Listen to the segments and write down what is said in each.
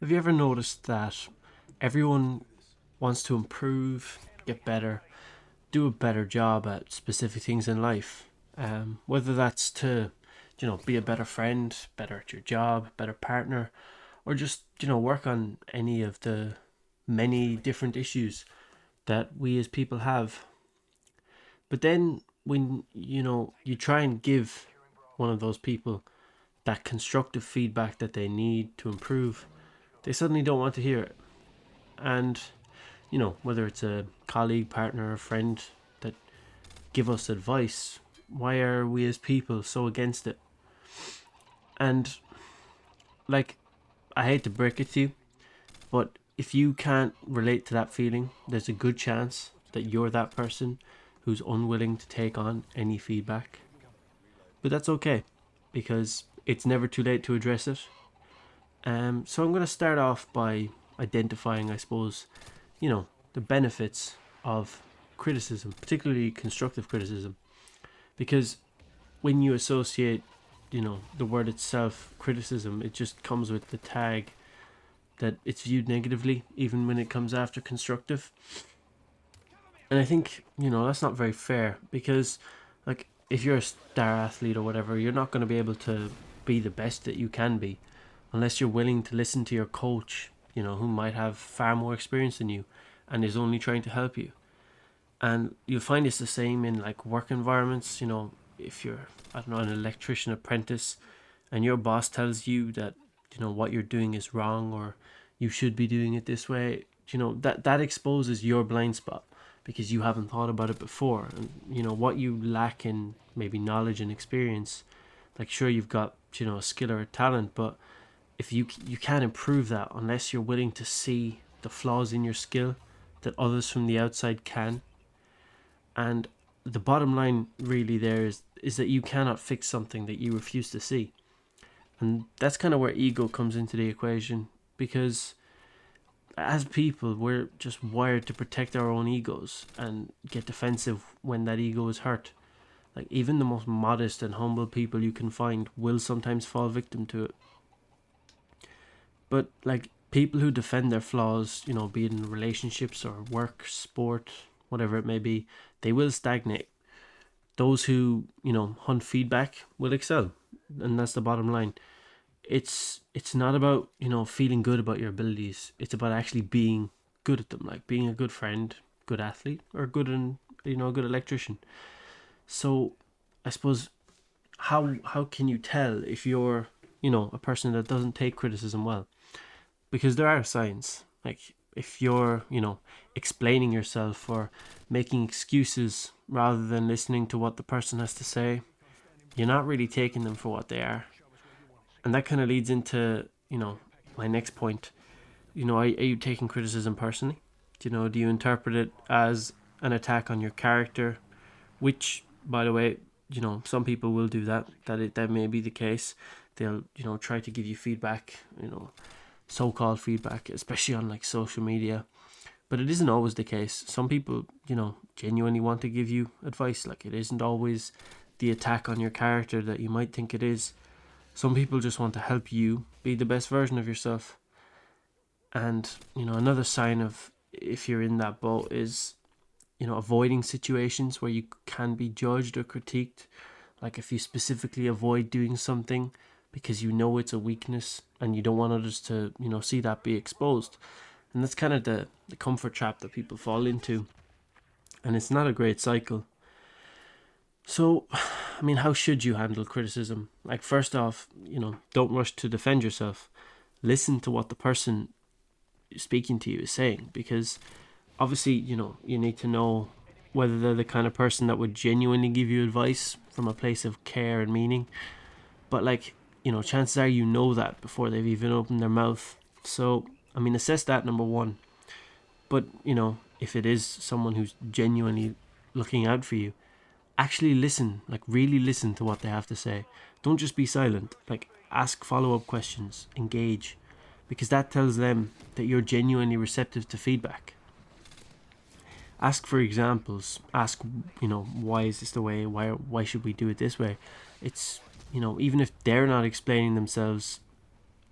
Have you ever noticed that everyone wants to improve, get better, do a better job at specific things in life? Whether that's to, be a better friend, better at your job, better partner, or just, work on any of the many different issues that we as people have. But then when, you try and give one of those people that constructive feedback that they need to improve, they suddenly don't want to hear it. And whether it's a colleague, partner, or friend that give us advice, why are we as people so against it? And like, I hate to break it to you, but if you can't relate to that feeling, there's a good chance that you're that person who's unwilling to take on any feedback. But that's okay, because it's never too late to address it. So I'm going to start off by identifying, I suppose, the benefits of criticism, particularly constructive criticism, because when you associate, the word itself, criticism, it just comes with the tag that it's viewed negatively, even when it comes after constructive. And I think, that's not very fair because, like, if you're a star athlete or whatever, you're not going to be able to be the best that you can be unless you're willing to listen to your coach, who might have far more experience than you and is only trying to help you. And you'll find it's the same in like work environments. If you're, I don't know, an electrician apprentice and your boss tells you that, what you're doing is wrong or you should be doing it this way, that exposes your blind spot because you haven't thought about it before. And what you lack in maybe knowledge and experience, like, sure, you've got, a skill or a talent, but if you can't improve that unless you're willing to see the flaws in your skill that others from the outside can. And the bottom line really there is that you cannot fix something that you refuse to see. And that's kind of where ego comes into the equation, because as people, we're just wired to protect our own egos and get defensive when that ego is hurt. Like, even the most modest and humble people you can find will sometimes fall victim to it. But like, people who defend their flaws, be it in relationships or work, sport, whatever it may be, they will stagnate. Those who, hunt feedback will excel. And that's the bottom line. It's not about, feeling good about your abilities. It's about actually being good at them, like being a good friend, good athlete, or a good electrician. So I suppose, how can you tell if you're, a person that doesn't take criticism well? Because there are signs. Like, if you're, explaining yourself or making excuses rather than listening to what the person has to say, you're not really taking them for what they are. And that kind of leads into, my next point. Are you taking criticism personally? Do you interpret it as an attack on your character? Which, by the way, some people will do that. That may be the case. They'll, try to give you feedback, so-called feedback, especially on like social media. But it isn't always the case. Some people, genuinely want to give you advice. Like, it isn't always the attack on your character that you might think it is. Some people just want to help you be the best version of yourself. And, another sign of if you're in that boat is, avoiding situations where you can be judged or critiqued. Like, if you specifically avoid doing something because it's a weakness and you don't want others to, see that be exposed. And that's kind of the comfort trap that people fall into. And it's not a great cycle. So, I mean, how should you handle criticism? Like, first off, don't rush to defend yourself. Listen to what the person speaking to you is saying, because obviously, you need to know whether they're the kind of person that would genuinely give you advice from a place of care and meaning. But, like, chances are that before they've even opened their mouth. So, I mean, assess that, number one. But, if it is someone who's genuinely looking out for you, actually listen, like, really listen to what they have to say. Don't just be silent. Like, ask follow-up questions, engage, because that tells them that you're genuinely receptive to feedback. Ask for examples. Ask, why is this the way? Why should we do it this way? It's, even if they're not explaining themselves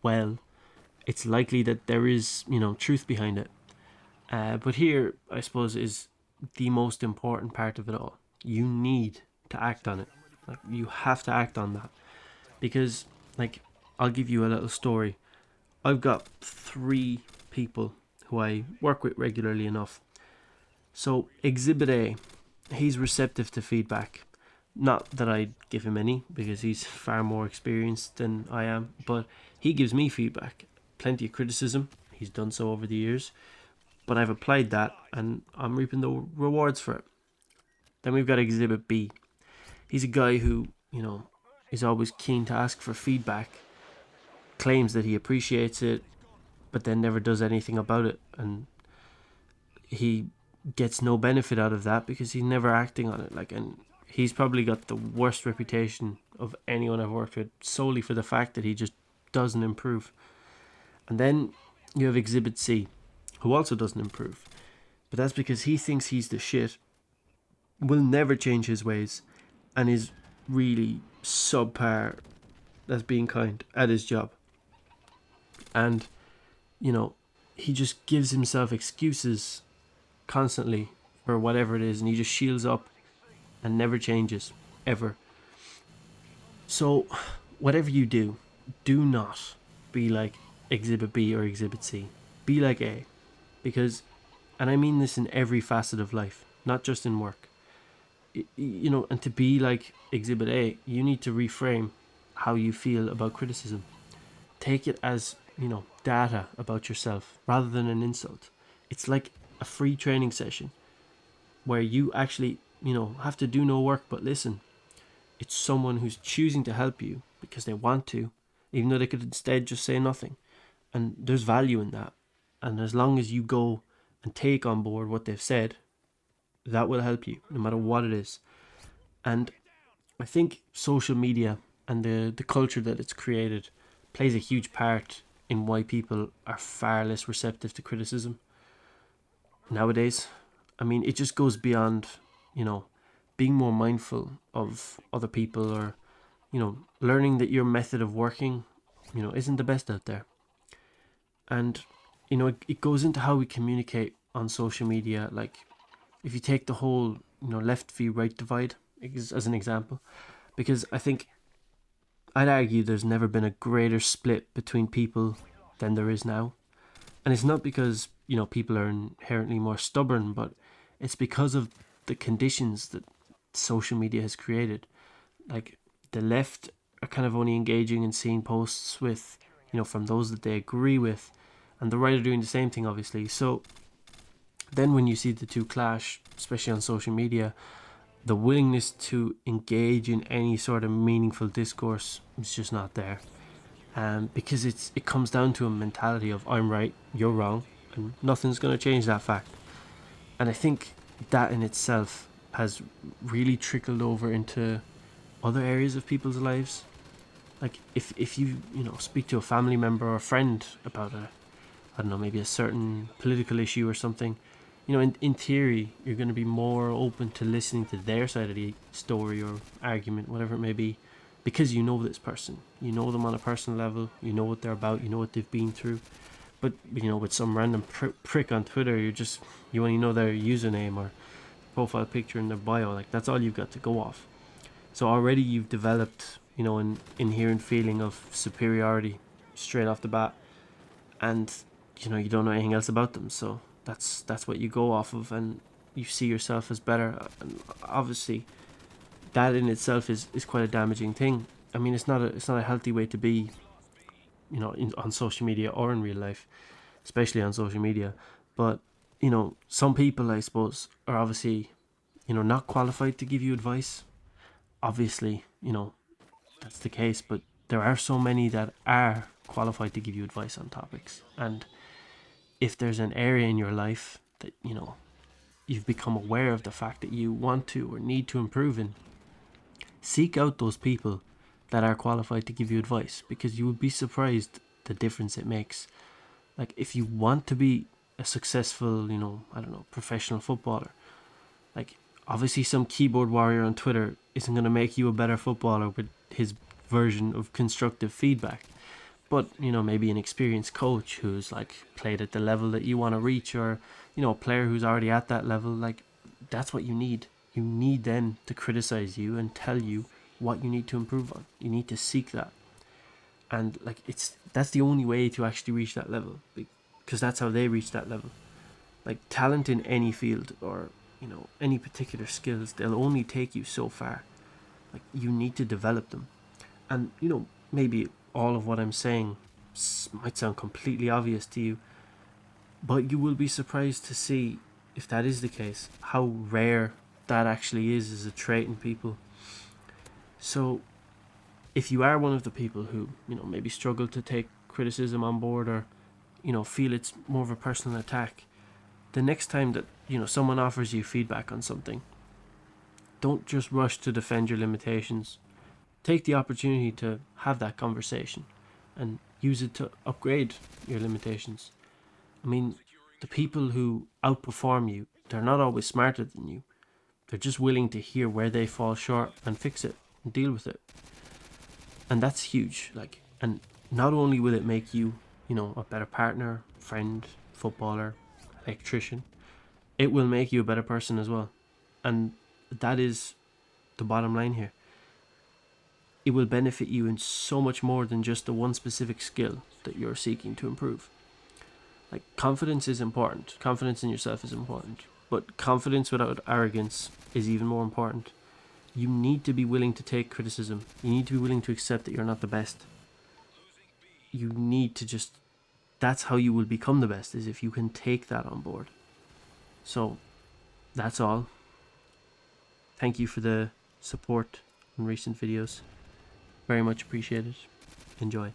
well, it's likely that there is, truth behind it. But here, I suppose, is the most important part of it all. You need to act on it. Like, you have to act on that. Because, like, I'll give you a little story. I've got 3 people who I work with regularly enough. So, Exhibit A, he's receptive to feedback. Not that I'd give him any, because he's far more experienced than I am, but he gives me feedback. Plenty of criticism. He's done so over the years, but I've applied that and I'm reaping the rewards for it. Then we've got Exhibit B. He's a guy who, is always keen to ask for feedback, claims that he appreciates it, but then never does anything about it. And he gets no benefit out of that because he's never acting on it. And he's probably got the worst reputation of anyone I've worked with solely for the fact that he just doesn't improve. And then you have Exhibit C, who also doesn't improve. But that's because he thinks he's the shit, will never change his ways, and is really subpar, that's being kind, at his job. And, he just gives himself excuses constantly for whatever it is, and he just shields up and never changes, ever. So, whatever you do, do not be like Exhibit B or Exhibit C. Be like A. Because, and I mean this in every facet of life, not just in work. And to be like Exhibit A, you need to reframe how you feel about criticism. Take it as, data about yourself rather than an insult. It's like a free training session where you actually, have to do no work but listen. It's someone who's choosing to help you because they want to, even though they could instead just say nothing. And there's value in that. And as long as you go and take on board what they've said, that will help you, no matter what it is. And I think social media and the culture that it's created plays a huge part in why people are far less receptive to criticism nowadays. I mean, it just goes beyond, being more mindful of other people, or, learning that your method of working, isn't the best out there. And, it goes into how we communicate on social media. Like, if you take the whole, left v right divide as an example, because I think I'd argue there's never been a greater split between people than there is now. And it's not because, people are inherently more stubborn, but it's because of the conditions that social media has created. Like, the left are kind of only engaging and seeing posts with, from those that they agree with, and the right are doing the same thing, obviously. So then when you see the two clash, especially on social media, the willingness to engage in any sort of meaningful discourse is just not there. Because it comes down to a mentality of I'm right, you're wrong, and nothing's going to change that fact. And I think that in itself has really trickled over into other areas of people's lives. Like, if you speak to a family member or a friend about I don't know, maybe a certain political issue or something, in theory, you're going to be more open to listening to their side of the story or argument, whatever it may be, because you know this person. You know them on a personal level. You know what they're about. You know what they've been through. But, with some random prick on Twitter, you only know their username or profile picture in their bio. Like, that's all you've got to go off. So already you've developed, an inherent feeling of superiority straight off the bat. And, you don't know anything else about them. So that's what you go off of, and you see yourself as better. And obviously that in itself is quite a damaging thing. I mean, it's not a healthy way to be, on social media or in real life, especially on social media. But, some people, I suppose, are obviously, not qualified to give you advice. Obviously, that's the case, but there are so many that are qualified to give you advice on topics. And if there's an area in your life that, you've become aware of the fact that you want to or need to improve in, seek out those people that are qualified to give you advice, because you would be surprised the difference it makes. Like, if you want to be a successful, I don't know, professional footballer, like, obviously some keyboard warrior on Twitter isn't going to make you a better footballer with his version of constructive feedback. but maybe an experienced coach who's like played at the level that you want to reach, or a player who's already at that level, like that's what you need. You need them to criticize you and tell you what you need to improve on. You need to seek that. And like that's the only way to actually reach that level, because that's how they reach that level. Like talent in any field, or any particular skills, they'll only take you so far. Like you need to develop them. And maybe all of what I'm saying might sound completely obvious to you, but you will be surprised to see, if that is the case, how rare that actually is as a trait in people. So if you are one of the people who maybe struggle to take criticism on board, or feel it's more of a personal attack, the next time that someone offers you feedback on something, don't just rush to defend your limitations. Take the opportunity to have that conversation and use it to upgrade your limitations. I mean, the people who outperform you, they're not always smarter than you. They're just willing to hear where they fall short and fix it and deal with it. And that's huge. Like, and not only will it make you, a better partner, friend, footballer, electrician, it will make you a better person as well. And that is the bottom line here. It will benefit you in so much more than just the one specific skill that you're seeking to improve. Like, confidence is important. Confidence in yourself is important. But confidence without arrogance is even more important. You need to be willing to take criticism. You need to be willing to accept that you're not the best. You need to just... That's how you will become the best, is if you can take that on board. So, that's all. Thank you for the support in recent videos. Very much appreciated. Enjoy.